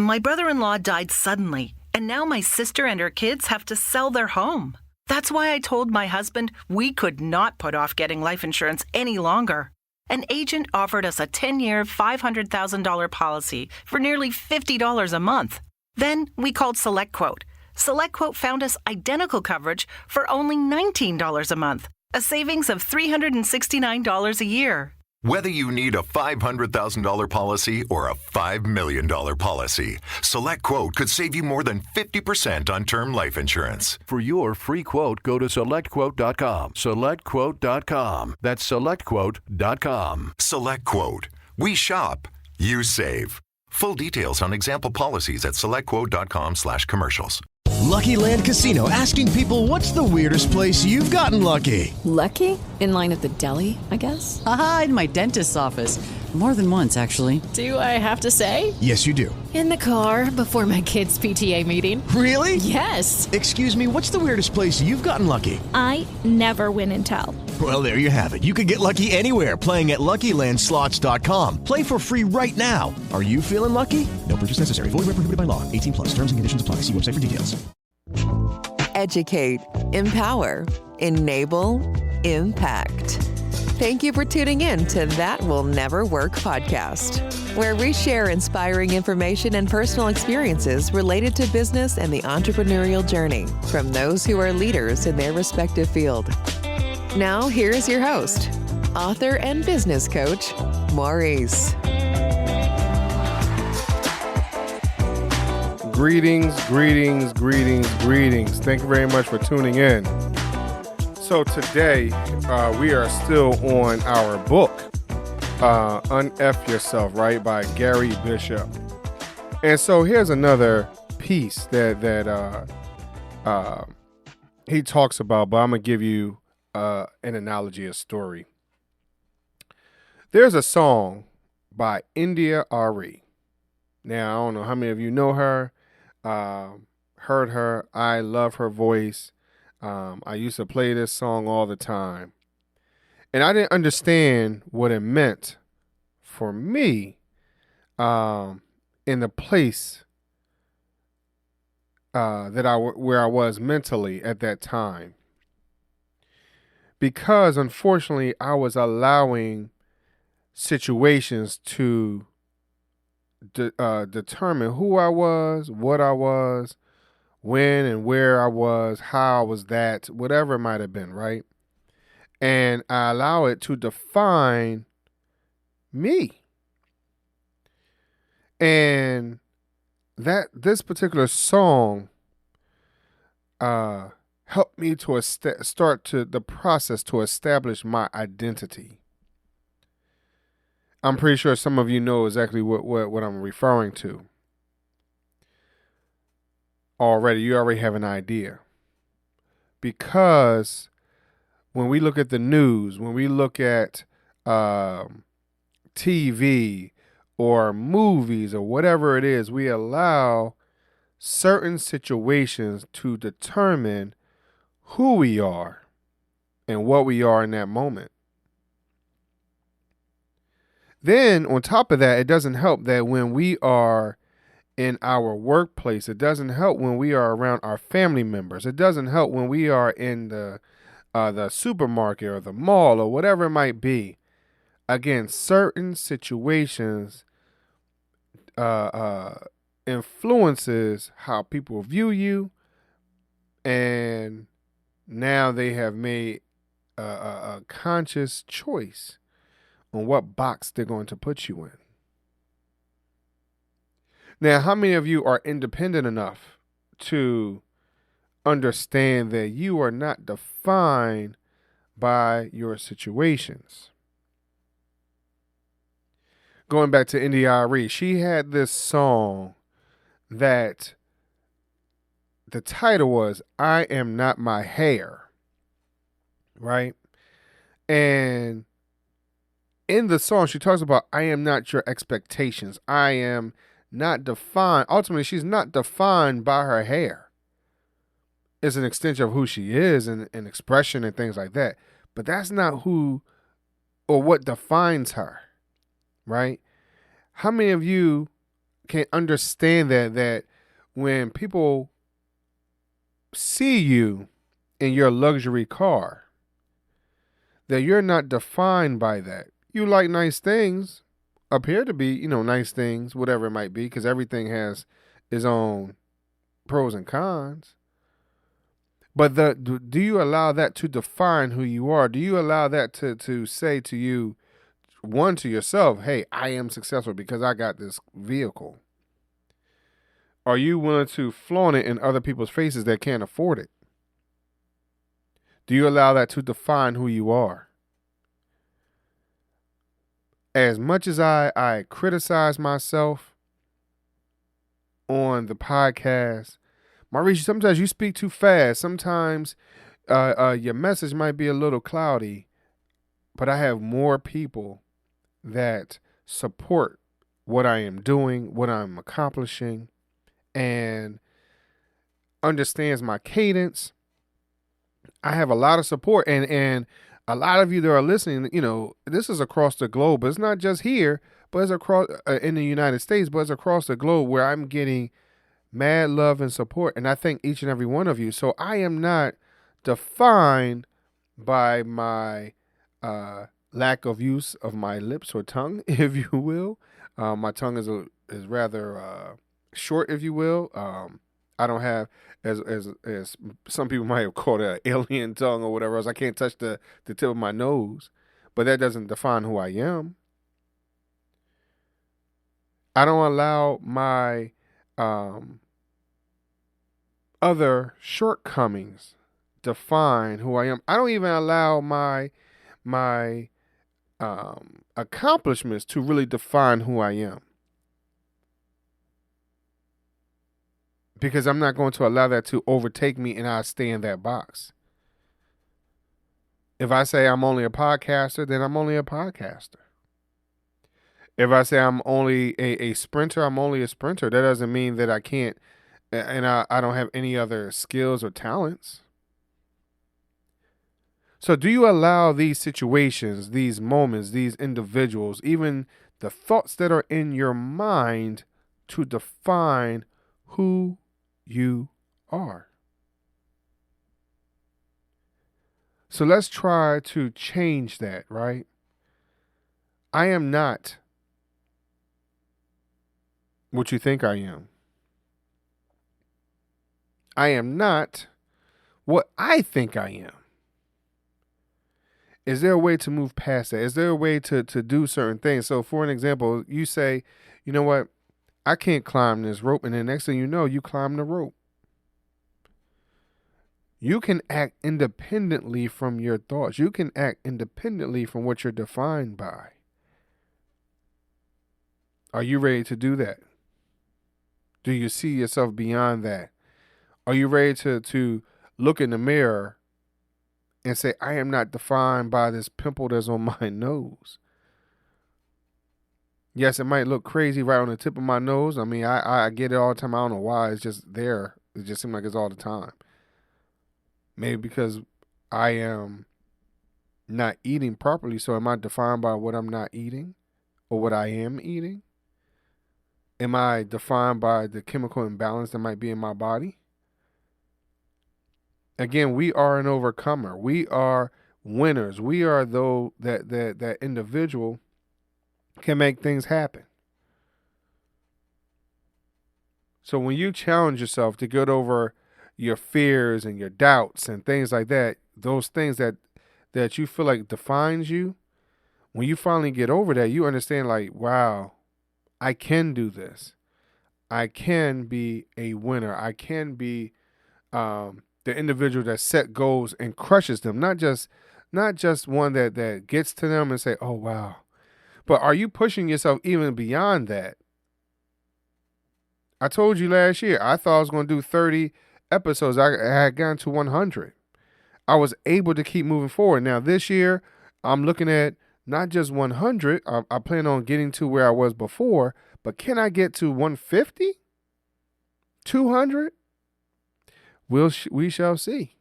My brother-in-law died suddenly, and now my sister and her kids have to sell their home. That's why I told my husband we could not put off getting life insurance any longer. An agent offered us a 10-year, $500,000 policy for nearly $50 a month. Then we called SelectQuote. SelectQuote found us identical coverage for only $19 a month, a savings of $369 a year. Whether you need a $500,000 policy or a $5 million policy, SelectQuote could save you more than 50% on term life insurance. For your free quote, go to SelectQuote.com. SelectQuote.com. That's SelectQuote.com. SelectQuote. We shop. You save. Full details on example policies at SelectQuote.com/commercials. Lucky Land Casino, asking people, what's the weirdest place you've gotten lucky? Lucky? In line at the deli, I guess? Aha, in my dentist's office. More than once, actually. Do I have to say? Yes, you do. In the car before my kids' PTA meeting. Really? Yes. Excuse me, what's the weirdest place you've gotten lucky? I never win and tell. Well, there you have it. You can get lucky anywhere, playing at LuckyLandSlots.com. Play for free right now. Are you feeling lucky? No purchase necessary. Void where prohibited by law. 18+. Terms and conditions apply. See website for details. Educate, empower, enable, impact. Thank you for tuning in to That Will Never Work podcast, where we share inspiring information and personal experiences related to business and the entrepreneurial journey from those who are leaders in their respective field. Now, here's your host, author and business coach, Maurice. Greetings. Thank you very much for tuning in. So today, we are still on our book, Unf Yourself, right, by Gary Bishop. And so here's another piece that he talks about, but I'm going to give you an analogy, a story. There's a song by India Ari. Now, I don't know how many of you know her, heard her. I love her voice. I used to play this song all the time. And I didn't understand what it meant for me in the place where I was mentally at that time. Because, unfortunately, I was allowing situations to determine who I was, what I was, when and where I was, how I was that, whatever it might have been, right? And I allow it to define me. And that this particular song helped me to start the process to establish my identity. I'm pretty sure some of you know exactly what I'm referring to. You already have an idea. Because when we look at the news, when we look at TV or movies or whatever it is, we allow certain situations to determine who we are and what we are in that moment. Then on top of that, it doesn't help that when we are in our workplace, it doesn't help when we are around our family members. It doesn't help when we are in the supermarket or the mall or whatever it might be. Again, certain situations influences how people view you, and now they have made a conscious choice on what box they're going to put you in. Now, how many of you are independent enough to understand that you are not defined by your situations? Going back to India Ari, she had this song that the title was I Am Not My Hair, right? And in the song, she talks about I am not your expectations. I am not defined. Ultimately, she's not defined by her hair. It's an extension of who she is and expression and things like that. But that's not who or what defines her, right? How many of you can understand that when people see you in your luxury car, that you're not defined by that. You like nice things, appear to be, nice things, whatever it might be, because everything has its own pros and cons. But do you allow that to define who you are? Do you allow that to say to you, one, to yourself, hey, I am successful because I got this vehicle? Are you willing to flaunt it in other people's faces that can't afford it? Do you allow that to define who you are? As much as I criticize myself on the podcast, Maurice, sometimes you speak too fast. Sometimes your message might be a little cloudy, but I have more people that support what I am doing, what I'm accomplishing, and understands my cadence. I have a lot of support, and a lot of you that are listening, this is across the globe. It's not just here, but it's across in the United States, but it's across the globe where I'm getting mad love and support. And I thank each and every one of you. So I am not defined by my lack of use of my lips or tongue, if you will. My tongue is rather short, if you will. I don't have, as some people might have called it, an alien tongue or whatever else. I can't touch the tip of my nose, but that doesn't define who I am. I don't allow my other shortcomings define who I am. I don't even allow my accomplishments to really define who I am. Because I'm not going to allow that to overtake me and I stay in that box. If I say I'm only a podcaster, then I'm only a podcaster. If I say I'm only a sprinter, I'm only a sprinter. That doesn't mean that I can't and I don't have any other skills or talents. So do you allow these situations, these moments, these individuals, even the thoughts that are in your mind to define who you are? So let's try to change that, right? I am not what you think I am. I am not what I think I am. Is there a way to move past that? Is there a way to do certain things? So for an example, you say, you know what? I can't climb this rope. And then next thing you know, you climb the rope. You can act independently from your thoughts. You can act independently from what you're defined by. Are you ready to do that? Do you see yourself beyond that? Are you ready to look in the mirror and say, I am not defined by this pimple that's on my nose? Yes, it might look crazy right on the tip of my nose. I mean, I get it all the time. I don't know why. It's just there. It just seems like it's all the time. Maybe because I am not eating properly. So am I defined by what I'm not eating or what I am eating? Am I defined by the chemical imbalance that might be in my body? Again, we are an overcomer. We are winners. We are that individual can make things happen. So when you challenge yourself to get over your fears and your doubts and things like that, those things that you feel like defines you, when you finally get over that, you understand like, wow, I can do this. I can be a winner. I can be the individual that set goals and crushes them. Not just one that gets to them and say, oh, wow. But are you pushing yourself even beyond that? I told you last year, I thought I was going to do 30 episodes. I had gotten to 100. I was able to keep moving forward. Now, this year, I'm looking at not just 100. I plan on getting to where I was before, but can I get to 150? 200? We shall see.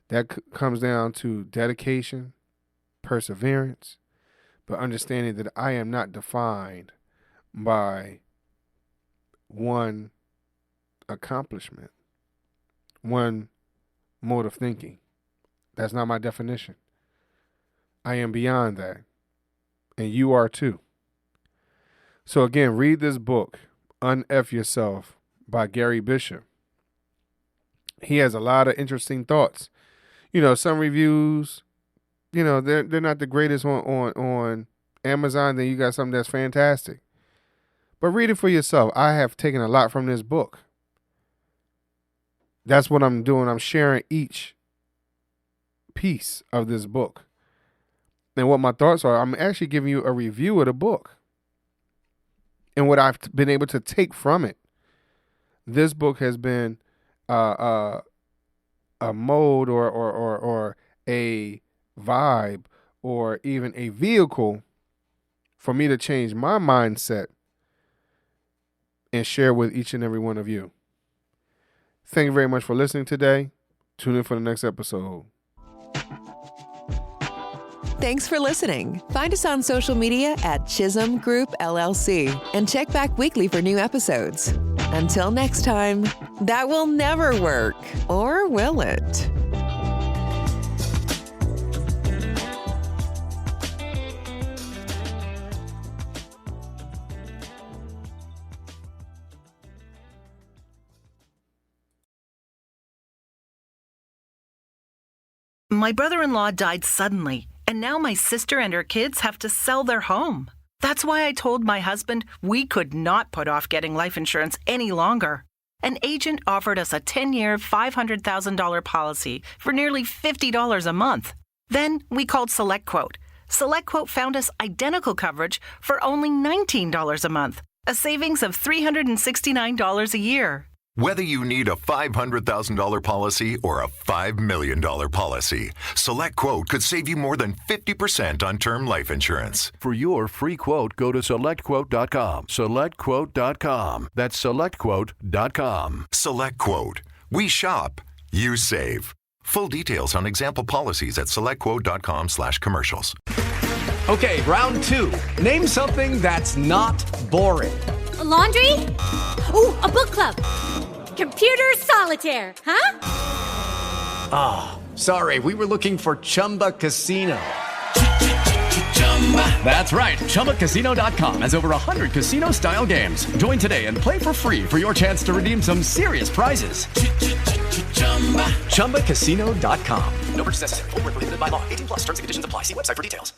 That comes down to dedication, perseverance, but understanding that I am not defined by one accomplishment, one mode of thinking. That's not my definition. I am beyond that. And you are too. So again, read this book, Unf Yourself by Gary Bishop. He has a lot of interesting thoughts. You know, some reviews, you know, they're not the greatest on Amazon. Then you got something that's fantastic. But read it for yourself. I have taken a lot from this book. That's what I'm doing. I'm sharing each piece of this book. And what my thoughts are, I'm actually giving you a review of the book and what I've been able to take from it. This book has been a mode or a vibe or even a vehicle for me to change my mindset and share with each and every one of you. Thank you very much for listening today. Tune in for the next episode. Thanks for listening. Find us on social media at Chisholm Group LLC and check back weekly for new episodes. Until next time, that will never work, or will it? My brother-in-law died suddenly, and now my sister and her kids have to sell their home. That's why I told my husband we could not put off getting life insurance any longer. An agent offered us a 10-year, $500,000 policy for nearly $50 a month. Then we called SelectQuote. SelectQuote found us identical coverage for only $19 a month, a savings of $369 a year. Whether you need a $500,000 policy or a $5 million policy, SelectQuote could save you more than 50% on term life insurance. For your free quote, go to SelectQuote.com. SelectQuote.com. That's SelectQuote.com. SelectQuote. We shop, you save. Full details on example policies at SelectQuote.com/commercials. Okay, round two. Name something that's not boring. A laundry? Ooh, a book club. Computer solitaire, huh? Ah, sorry, we were looking for Chumba Casino. That's right, ChumbaCasino.com has over 100 casino-style games. Join today and play for free for your chance to redeem some serious prizes. ChumbaCasino.com. No purchase necessary. Void where prohibited by law. 18+ terms and conditions apply. See website for details.